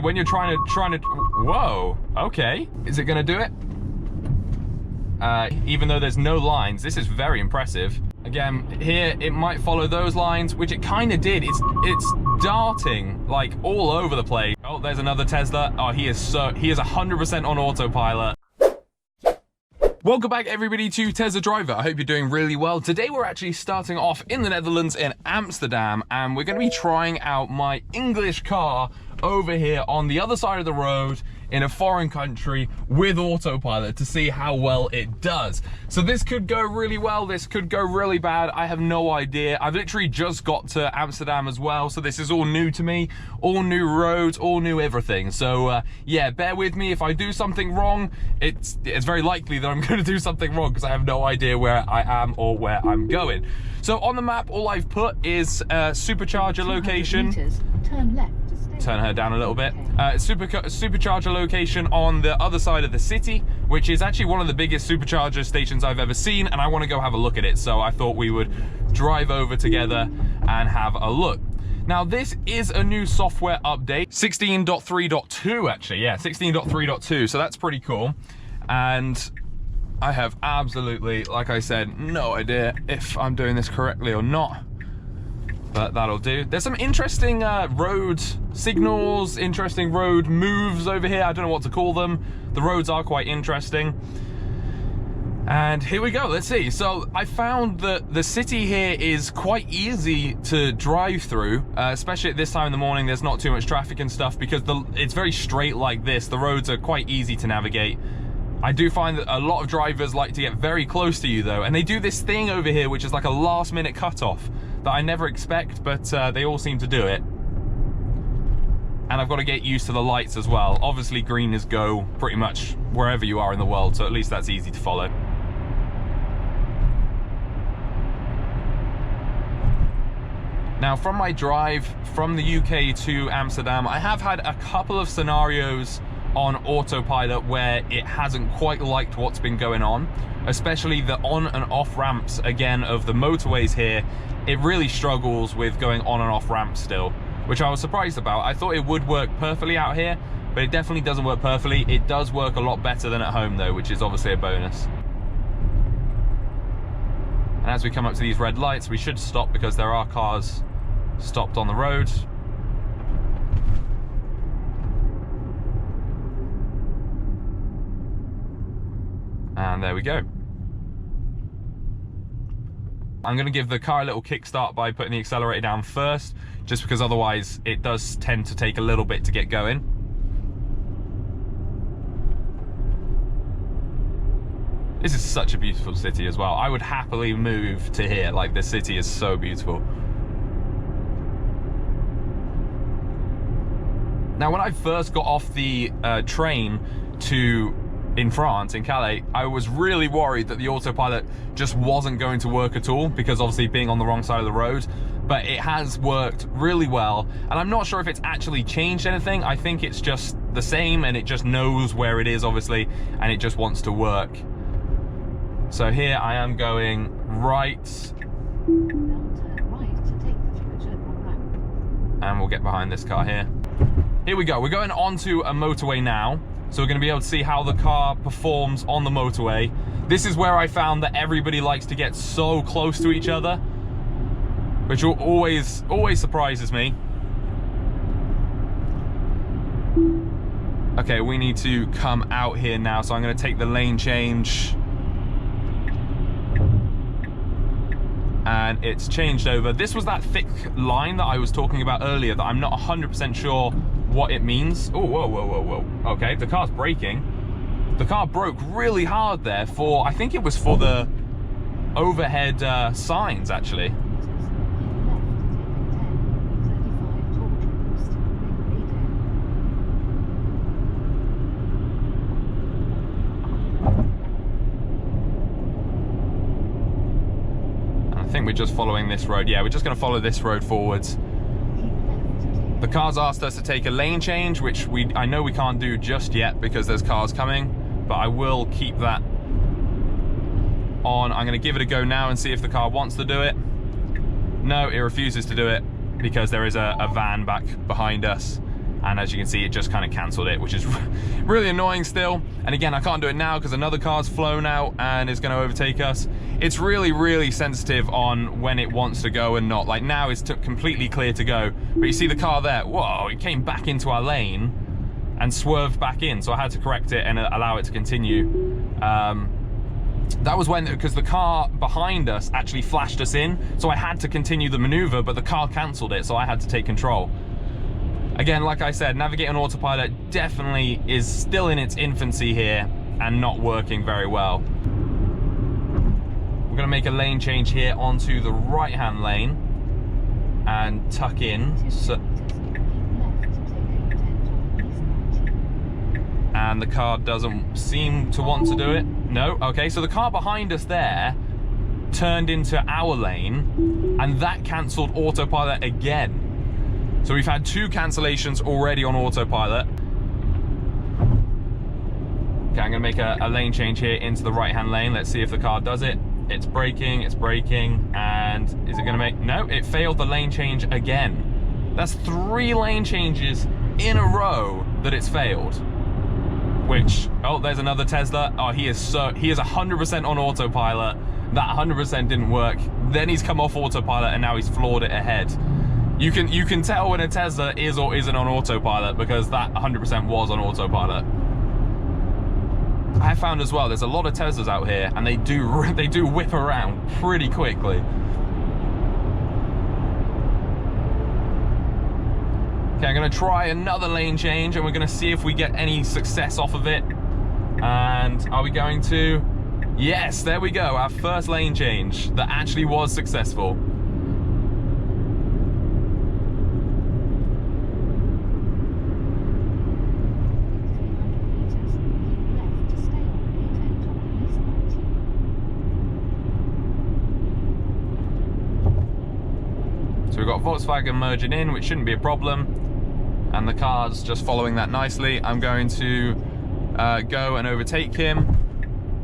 when you're trying to, whoa, okay. Is it gonna do it? Even though there's no lines, this is very impressive. Again, here it might follow those lines, which it kind of did. It's darting like all over the place. Oh, there's another Tesla. Oh, he is 100% on autopilot. Welcome back everybody to Tesla Driver. I hope you're doing really well. Today we're actually starting off in the Netherlands in Amsterdam, and we're going to be trying out my English car over here on the other side of the road in a foreign country with autopilot to see how well it does. So this could go really well, this could go really bad, I have no idea. I've literally just got to Amsterdam as well, so this is all new to me, all new roads, all new everything. So yeah, bear with me. If I do something wrong, it's very likely that I'm gonna do something wrong because I have no idea where I am or where I'm going. So on the map, all I've put is supercharger location. Meters, turn left. Turn her down a little bit. Supercharger location on the other side of the city, which is actually one of the biggest supercharger stations I've ever seen, and I want to go have a look at it. So I thought we would drive over together and have a look. Now this is a new software update, 16.3.2 actually, yeah, 16.3.2, so that's pretty cool. And I have absolutely, like I said, no idea if I'm doing this correctly or not. But that'll do. There's some interesting road signals, interesting road moves over here. I don't know what to call them. The roads are quite interesting. And here we go, let's see. So I found that the city here is quite easy to drive through, especially at this time in the morning. There's not too much traffic and stuff because it's very straight like this. The roads are quite easy to navigate. I do find that a lot of drivers like to get very close to you though, and they do this thing over here which is like a last minute cutoff that I never expect, but they all seem to do it. And I've got to get used to the lights as well. Obviously green is go pretty much wherever you are in the world, so at least that's easy to follow. Now from my drive from the UK to Amsterdam, I have had a couple of scenarios on autopilot where it hasn't quite liked what's been going on, especially the on and off ramps again of the motorways here. It really struggles with going on and off ramps still, which I was surprised about. I thought it would work perfectly out here, but it definitely doesn't work perfectly. It does work a lot better than at home though, which is obviously a bonus. And as we come up to these red lights, we should stop because there are cars stopped on the road. And there we go. I'm going to give the car a little kickstart by putting the accelerator down first, just because otherwise it does tend to take a little bit to get going. This is such a beautiful city as well. I would happily move to here. Like, this city is so beautiful. Now, when I first got off the train in France, in Calais, I was really worried that the autopilot just wasn't going to work at all because obviously being on the wrong side of the road, but it has worked really well. And I'm not sure if it's actually changed anything. I think it's just the same and it just knows where it is obviously and it just wants to work. So here I am going right. And we'll get behind this car here. Here we go, we're going onto a motorway now. So we're going to be able to see how the car performs on the motorway. This is where I found that everybody likes to get so close to each other, which always surprises me. Okay, we need to come out here now, so I'm going to take the lane change. And it's changed over. This was that thick line that I was talking about earlier that I'm not 100% sure what it means. Oh, whoa, whoa, whoa, whoa. Okay, the car's braking. The car broke really hard there for, I think it was for the overhead signs, actually. I think we're just following this road. Yeah, we're just going to follow this road forwards. The car's asked us to take a lane change, which I know we can't do just yet because there's cars coming, but I will keep that on. I'm going to give it a go now and see if the car wants to do it. No, it refuses to do it because there is a van back behind us. and as you can see, it just kind of cancelled it, which is really annoying still. And again, I can't do it now because another car's flown out and is going to overtake us. It's really, really sensitive on when it wants to go and not. Like now it's completely clear to go, but you see the car there, whoa, it came back into our lane and swerved back in, so I had to correct it and allow it to continue. That was when, because the car behind us actually flashed us in, so I had to continue the maneuver, but the car cancelled it, so I had to take control. Again, like I said, navigating autopilot definitely is still in its infancy here and not working very well. We're gonna make a lane change here onto the right-hand lane and tuck in. And the car doesn't seem to want to do it. No, okay, so the car behind us there turned into our lane and that cancelled autopilot again. So we've had 2 cancellations already on autopilot. Okay, I'm gonna make a lane change here into the right-hand lane. Let's see if the car does it. It's braking, and is it gonna make, no, it failed the lane change again. That's 3 lane changes in a row that it's failed. Which, oh, there's another Tesla. Oh, he is 100% on autopilot. That 100% didn't work. Then he's come off autopilot and now he's floored it ahead. You can tell when a Tesla is or isn't on autopilot because that 100% was on autopilot. I found as well, there's a lot of Teslas out here and they do whip around pretty quickly. Okay, I'm gonna try another lane change and we're gonna see if we get any success off of it. And are we going to? Yes, there we go, our first lane change that actually was successful. So we've got Volkswagen merging in, which shouldn't be a problem. And the car's just following that nicely. I'm going to go and overtake him,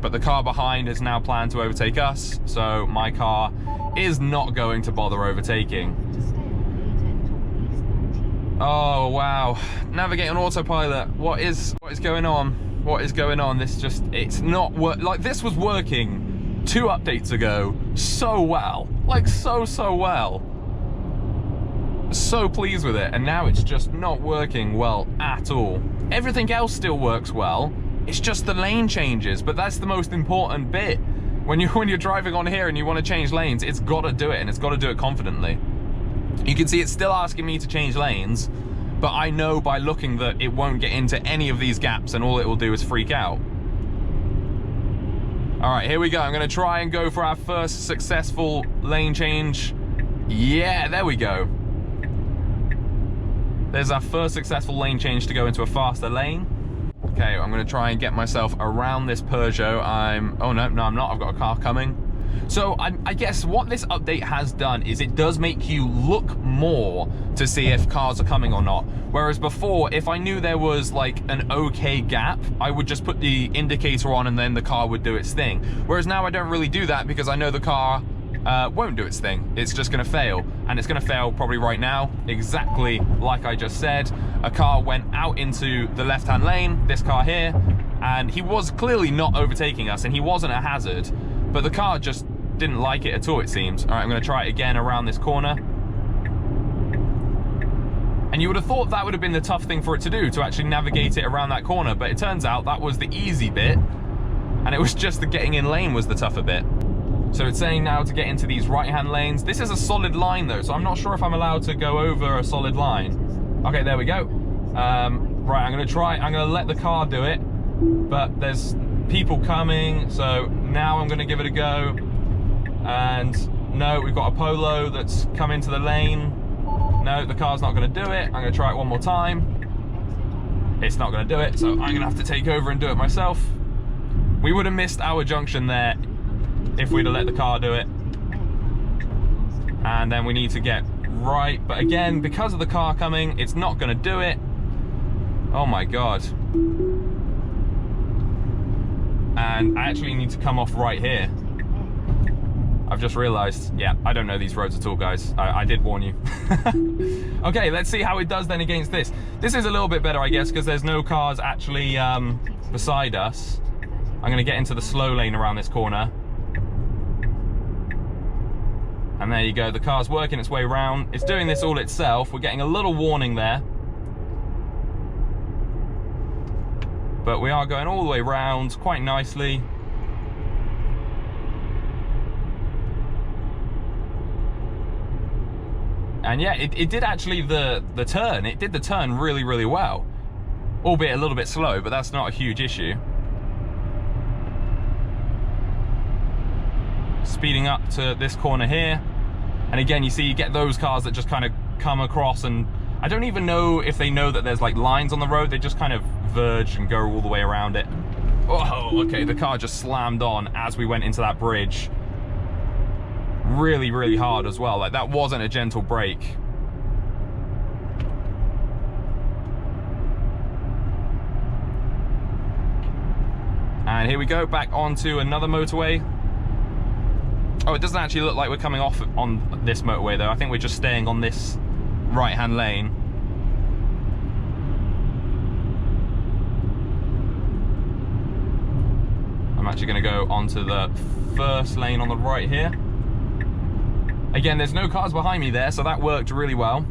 but the car behind has now planned to overtake us, so my car is not going to bother overtaking. Oh wow, navigating autopilot. What is going on? What is going on? It's not like this was working 2 updates ago so well, like so well. So pleased with it, and now it's just not working well at all. Everything else still works well, it's just the lane changes, but that's the most important bit. When you're driving on here and you want to change lanes, it's got to do it, and it's got to do it confidently. You can see it's still asking me to change lanes, but I know by looking that it won't get into any of these gaps and all it will do is freak out. All right, here we go. I'm going to try and go for our first successful lane change. Yeah, there we go. There's our first successful lane change to go into a faster lane. Okay, I'm gonna try and get myself around this Peugeot. Oh no, I'm not, I've got a car coming. So I guess what this update has done is it does make you look more to see if cars are coming or not. Whereas before, if I knew there was like an okay gap, I would just put the indicator on and then the car would do its thing. Whereas now I don't really do that because I know the car won't do its thing. It's just gonna fail, and it's gonna fail probably right now, exactly like I just said. A car went out into the left-hand lane, this car here, and he was clearly not overtaking us, and he wasn't a hazard, but the car just didn't like it at all, it seems. All right, I'm gonna try it again around this corner. And you would have thought that would have been the tough thing for it to do, to actually navigate it around that corner, but it turns out that was the easy bit, and it was just the getting in lane was the tougher bit. So it's saying now to get into these right-hand lanes. This is a solid line though, so I'm not sure if I'm allowed to go over a solid line. Okay, there we go. Right, I'm gonna let the car do it, but there's people coming, so now I'm gonna give it a go. And no, we've got a Polo that's come into the lane. No, the car's not gonna do it. I'm gonna try it one more time. It's not gonna do it, so I'm gonna have to take over and do it myself. We would have missed our junction there if we'd have let the car do it. And then we need to get right, but again, because of the car coming, it's not gonna do it. Oh my God. And I actually need to come off right here. I've just realized, yeah, I don't know these roads at all, guys. I did warn you. Okay, let's see how it does then against this. This is a little bit better, I guess, because there's no cars actually beside us. I'm gonna get into the slow lane around this corner. And there you go, the car's working its way around. It's doing this all itself. We're getting a little warning there. But we are going all the way around quite nicely. And yeah, it did actually the turn. It did the turn really, really well. Albeit a little bit slow, but that's not a huge issue. Speeding up to this corner here. And again, you see, you get those cars that just kind of come across, and I don't even know if they know that there's like lines on the road. They just kind of verge and go all the way around it. Oh, okay, the car just slammed on as we went into that bridge. Really, really hard as well. Like, that wasn't a gentle brake. And here we go, back onto another motorway. Oh, it doesn't actually look like we're coming off on this motorway though. I think we're just staying on this right-hand lane. I'm actually gonna go onto the first lane on the right here. Again, there's no cars behind me there, so that worked really well.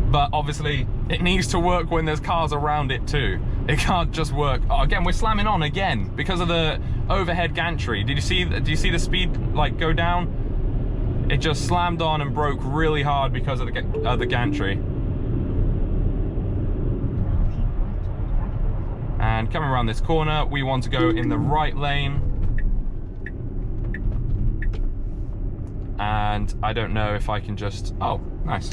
But obviously, it needs to work when there's cars around it too. It can't just work. Oh, again, we're slamming on again because of the overhead gantry. Do you see the speed like go down? It just slammed on and broke really hard because of the gantry. And coming around this corner, we want to go in the right lane. And I don't know if I can just, oh, nice.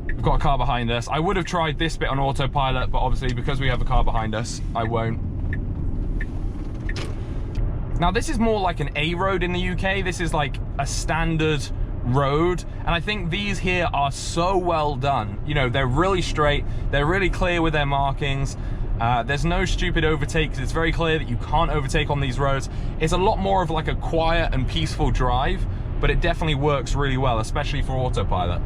We've got a car behind us. I would have tried this bit on autopilot, but obviously because we have a car behind us, I won't. Now this is more like an A road in the UK. This is like a standard road. And I think these here are so well done. You know, they're really straight. They're really clear with their markings. There's no stupid overtakes. It's very clear that you can't overtake on these roads. It's a lot more of like a quiet and peaceful drive, but it definitely works really well, especially for autopilot.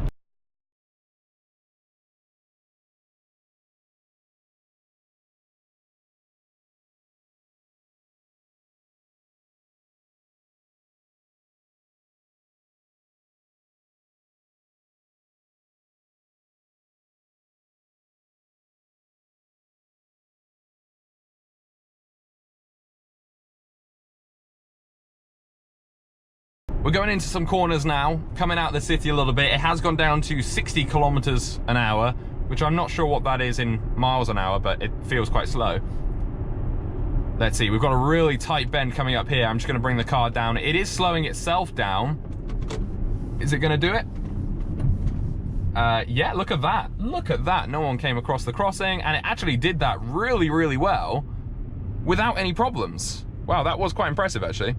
We're going into some corners now, coming out of the city a little bit. It has gone down to 60 kilometers an hour, which I'm not sure what that is in miles an hour, but it feels quite slow. Let's see, we've got a really tight bend coming up here. I'm just gonna bring the car down. It is slowing itself down. Is it gonna do it? Yeah, look at that. Look at that. No one came across the crossing, and it actually did that really, really well without any problems. Wow, that was quite impressive, actually.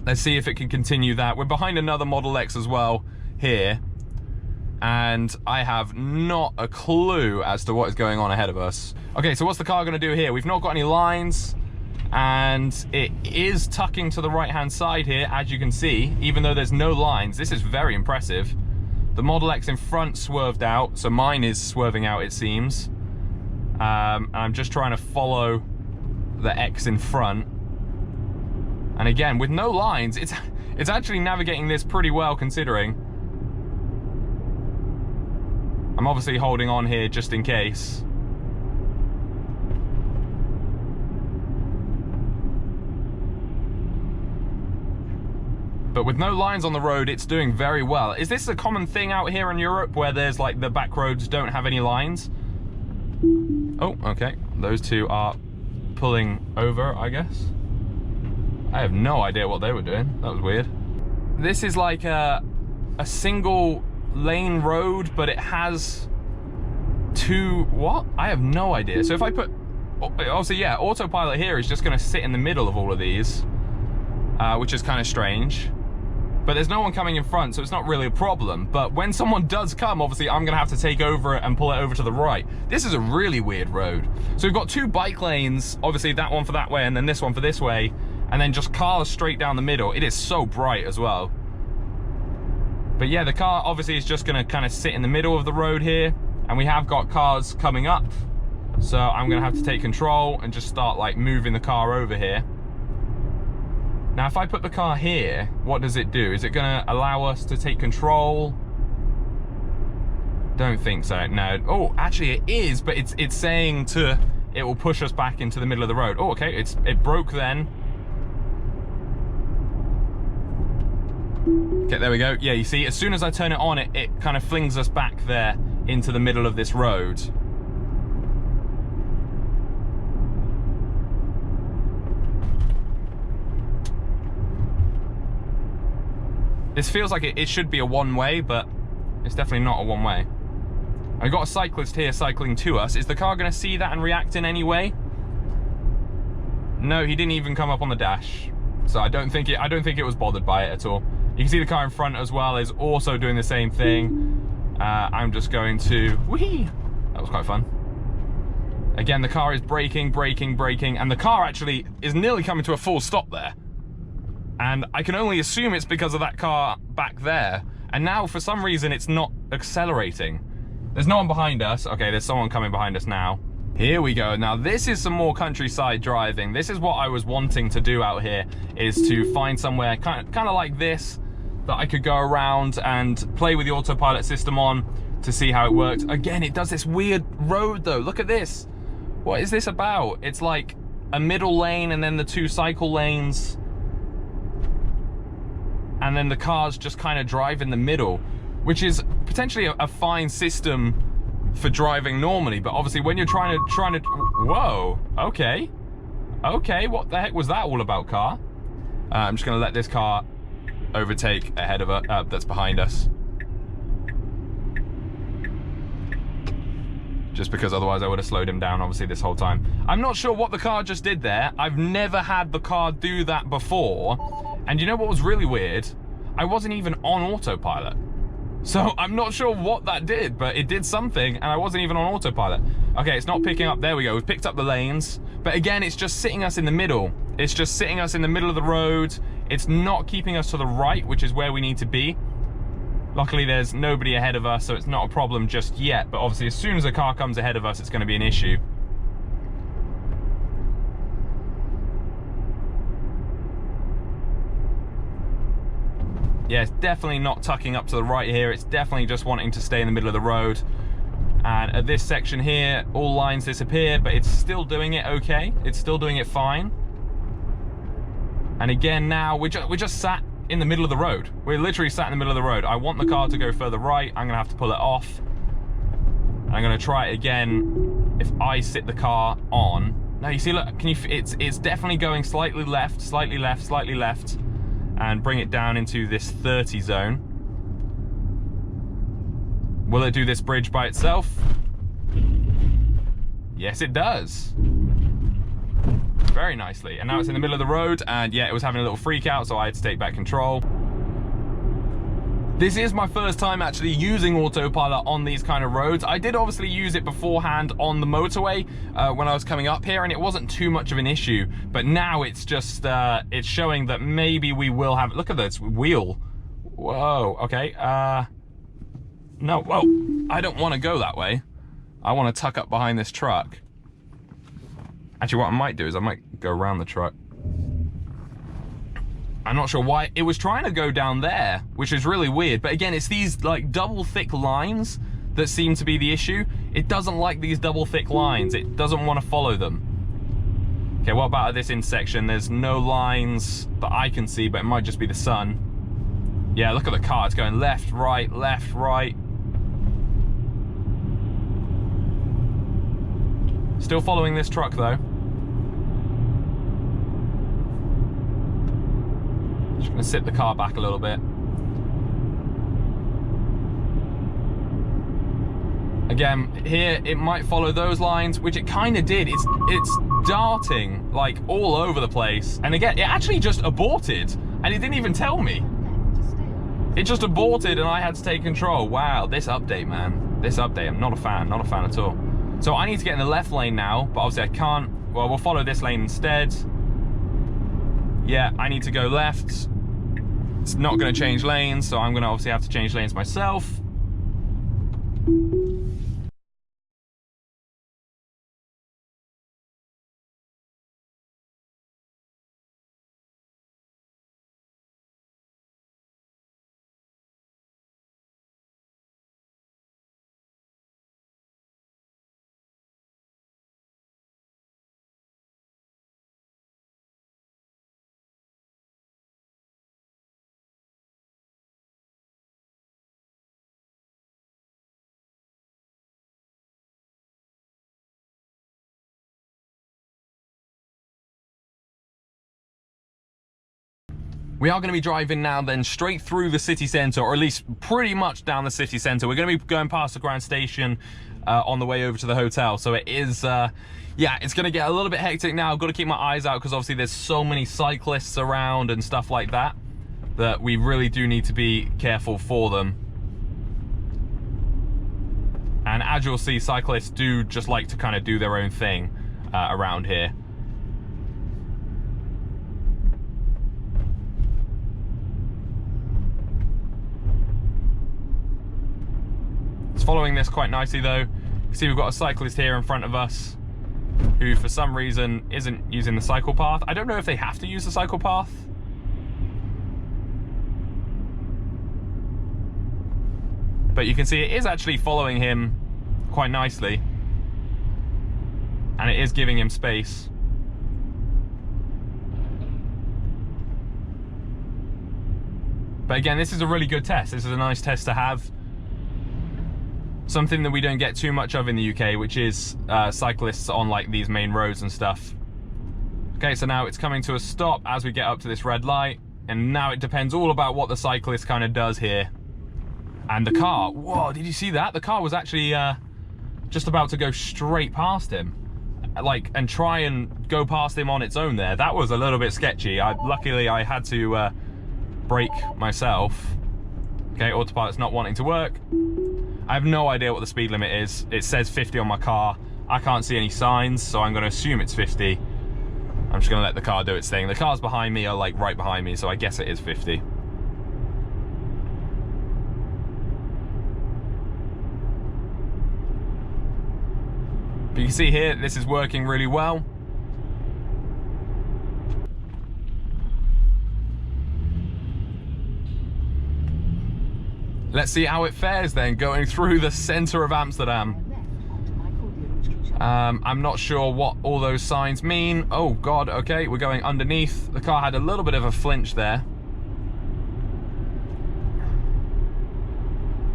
Let's see if it can continue that. We're behind another Model X as well here, and I have not a clue as to what is going on ahead of us. Okay, so what's the car gonna do here? We've not got any lines, and it is tucking to the right-hand side here, as you can see, even though there's no lines. This is very impressive. The Model X in front swerved out, so mine is swerving out, it seems. And I'm just trying to follow the X in front. And again, with no lines, it's actually navigating this pretty well considering. I'm obviously holding on here just in case. But with no lines on the road, it's doing very well. Is this a common thing out here in Europe where there's like the back roads don't have any lines? Oh, okay. Those two are pulling over, I guess. I have no idea what they were doing. That was weird. This is like a single lane road, but it has two, what? I have no idea. So if I put, obviously, yeah, autopilot here is just gonna sit in the middle of all of these, which is kind of strange. But there's no one coming in front, so it's not really a problem. But when someone does come, obviously, I'm gonna have to take over it and pull it over to the right. This is a really weird road. So we've got two bike lanes, obviously that one for that way, and then this one for this way. and then just cars straight down the middle. It is so bright as well. But yeah, the car obviously is just gonna kind of sit in the middle of the road here, and we have got cars coming up. So I'm gonna have to take control and just start like moving the car over here. Now, if I put the car here, what does it do? Is it gonna allow us to take control? Don't think so, no. Oh, actually it is, but it's saying it will push us back into the middle of the road. Oh, okay, it broke then. Okay, there we go. Yeah, you see, as soon as I turn it on, it kind of flings us back there into the middle of this road. This feels like it should be a one-way, but it's definitely not a one-way. I've got a cyclist here cycling to us. Is the car gonna see that and react in any way? No, he didn't even come up on the dash. So I don't think it was bothered by it at all. You can see the car in front as well is also doing the same thing. I'm just going to, whee! That was quite fun. Again, the car is braking, and the car actually is nearly coming to a full stop there. And I can only assume it's because of that car back there. And now, for some reason, it's not accelerating. There's no one behind us. Okay, there's someone coming behind us now. Here we go. Now, this is some more countryside driving. This is what I was wanting to do out here, is to find somewhere kind of like this that I could go around and play with the autopilot system on to see how it worked. Again, it does this weird road, though. Look at this. What is this about? It's like a middle lane and then the two cycle lanes. And then the cars just kind of drive in the middle, which is potentially a fine system for driving normally, but obviously when you're trying to whoa, okay, what the heck was that all about, car? I'm just gonna let this car overtake ahead of her, that's behind us, just because otherwise I would have slowed him down obviously this whole time. I'm not sure what the car just did there. I've never had the car do that before. And you know what was really weird? I wasn't even on autopilot. So I'm not sure what that did, but it did something and I wasn't even on autopilot. Okay, it's not picking up, there we go, we've picked up the lanes. But again, it's just sitting us in the middle. It's just sitting us in the middle of the road. It's not keeping us to the right, which is where we need to be. Luckily, there's nobody ahead of us, so it's not a problem just yet. But obviously, as soon as a car comes ahead of us, it's gonna be an issue. Yeah, it's definitely not tucking up to the right here. It's definitely just wanting to stay in the middle of the road. And at this section here, all lines disappear, but it's still doing it okay. It's still doing it fine. And again, now we're just sat in the middle of the road. We're literally sat in the middle of the road. I want the car to go further right. I'm gonna have to pull it off. And I'm gonna try it again if I sit the car on. Now you see, look, it's definitely going slightly left, slightly left, slightly left. And bring it down into this 30 zone. Will it do this bridge by itself? Yes, it does. Very nicely. And now it's in the middle of the road, and yeah, it was having a little freak out, so I had to take back control. This is my first time actually using autopilot on these kind of roads. I did obviously use it beforehand on the motorway when I was coming up here, and it wasn't too much of an issue. But now it's just, it's showing that maybe we will have, look at this wheel. Whoa, okay. No, whoa, I don't want to go that way. I want to tuck up behind this truck. Actually, what I might do is I might go around the truck. I'm not sure why. It was trying to go down there, which is really weird. But again, it's these like double thick lines that seem to be the issue. It doesn't like these double thick lines. It doesn't want to follow them. Okay, what about at this intersection? There's no lines that I can see, but it might just be the sun. Yeah, look at the car. It's going left, right, left, right. Still following this truck though. Just gonna sit the car back a little bit. Again, here it might follow those lines, which it kind of did. It's darting like all over the place. And again, it actually just aborted, and it didn't even tell me. It just aborted, and I had to take control. Wow, this update, man. This update, I'm not a fan at all. So I need to get in the left lane now, but obviously I can't. Well, we'll follow this lane instead. yeah, I need to go left. It's not going to change lanes, so I'm going to obviously have to change lanes myself. We are going to be driving now then straight through the city centre, or at least pretty much down the city centre. We're going to be going past the Grand Station on the way over to the hotel. So it is, yeah, it's going to get a little bit hectic now. I've got to keep my eyes out because obviously there's so many cyclists around and stuff like that, that we really do need to be careful for them. And as you'll see, cyclists do just like to kind of do their own thing around here. It's following this quite nicely though. You can see we've got a cyclist here in front of us who for some reason isn't using the cycle path. I don't know if they have to use the cycle path. But you can see it is actually following him quite nicely. And it is giving him space. But again, this is a really good test. This is a nice test to have. Something that we don't get too much of in the UK, which is cyclists on like these main roads and stuff. Okay, so now it's coming to a stop as we get up to this red light. And now it depends all about what the cyclist kind of does here. And the car, whoa, did you see that? The car was actually just about to go straight past him. Like, and try and go past him on its own there. That was a little bit sketchy. Luckily, I had to brake myself. Okay, autopilot's not wanting to work. I have no idea what the speed limit is. It says 50 on my car. I can't see any signs, so I'm going to assume it's 50. I'm just going to let the car do its thing. The cars behind me are like right behind me, so I guess it is 50. But you can see here, this is working really well. Let's see how it fares then, going through the center of Amsterdam. I'm not sure what all those signs mean. Oh God, okay, we're going underneath. The car had a little bit of a flinch there.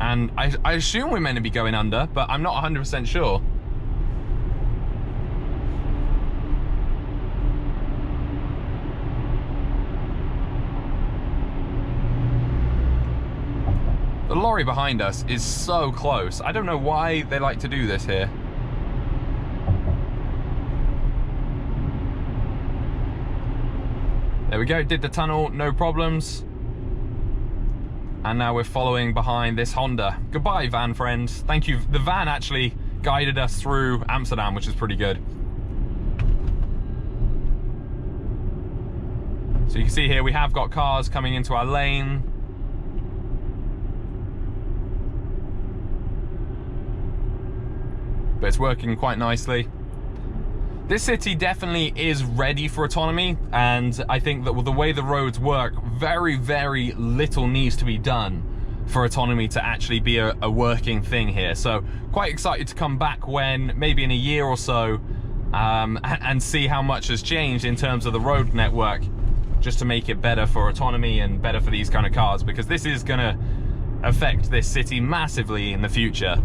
And I assume we're meant to be going under, but I'm not 100% sure. The lorry behind us is so close. I don't know why they like to do this here. There we go, did the tunnel, no problems. And now we're following behind this Honda. Goodbye, van friends. Thank you. The van actually guided us through Amsterdam, which is pretty good. So you can see here we have got cars coming into our lane. But it's working quite nicely. This city definitely is ready for autonomy, and I think that with the way the roads work, very, very little needs to be done for autonomy to actually be a working thing here. So quite excited to come back when, maybe in a year or so, and see how much has changed in terms of the road network, just to make it better for autonomy and better for these kind of cars, because this is gonna affect this city massively in the future.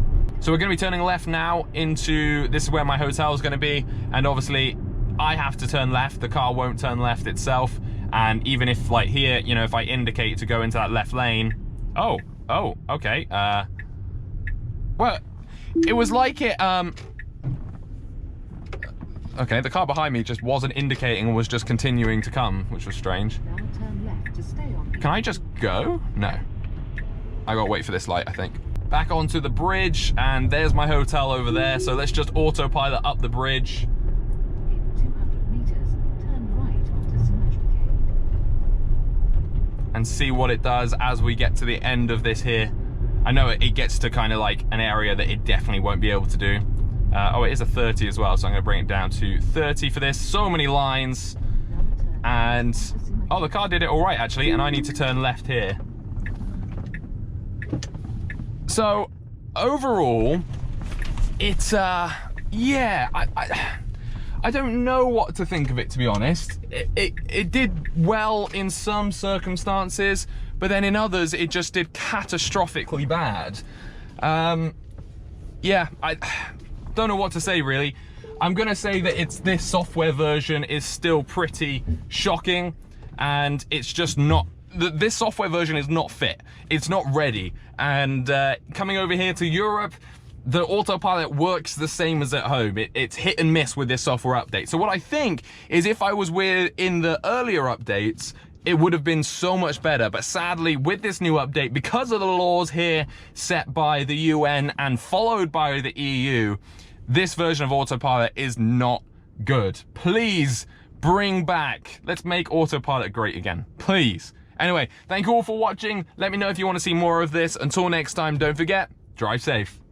So we're going to be turning left now into, this is where my hotel is going to be, and obviously I have to turn left, the car won't turn left itself, and even if like here, you know, if I indicate to go into that left lane, oh, okay, well, it was like it, okay, the car behind me just wasn't indicating and was just continuing to come, which was strange. Now turn left to stay on. Can I just go? No. I gotta wait for this light, I think. Back onto the bridge, and there's my hotel over there, so let's just autopilot up the bridge. In 200 meters, turn right onto Cemetery Cave. and see what it does as we get to the end of this here. I know it gets to kind of like an area that it definitely won't be able to do. Oh, it is a 30 as well, so I'm going to bring it down to 30 for this. So many lines. And, oh, the car did it all right, actually, and I need to turn left here. So, overall, it's, yeah, I don't know what to think of it, to be honest. It did well in some circumstances, but then in others, it just did catastrophically bad. Yeah, I don't know what to say, really. I'm gonna say that this software version is still pretty shocking, and it's just not, this software version is not fit. It's not ready. And coming over here to Europe, the autopilot works the same as at home. It's hit and miss with this software update. So what I think is if I was in the earlier updates, it would have been so much better. But sadly, with this new update, because of the laws here set by the UN and followed by the EU, this version of Autopilot is not good. Please bring back, let's make Autopilot great again, please. Anyway, thank you all for watching. Let me know if you want to see more of this. Until next time, don't forget, drive safe.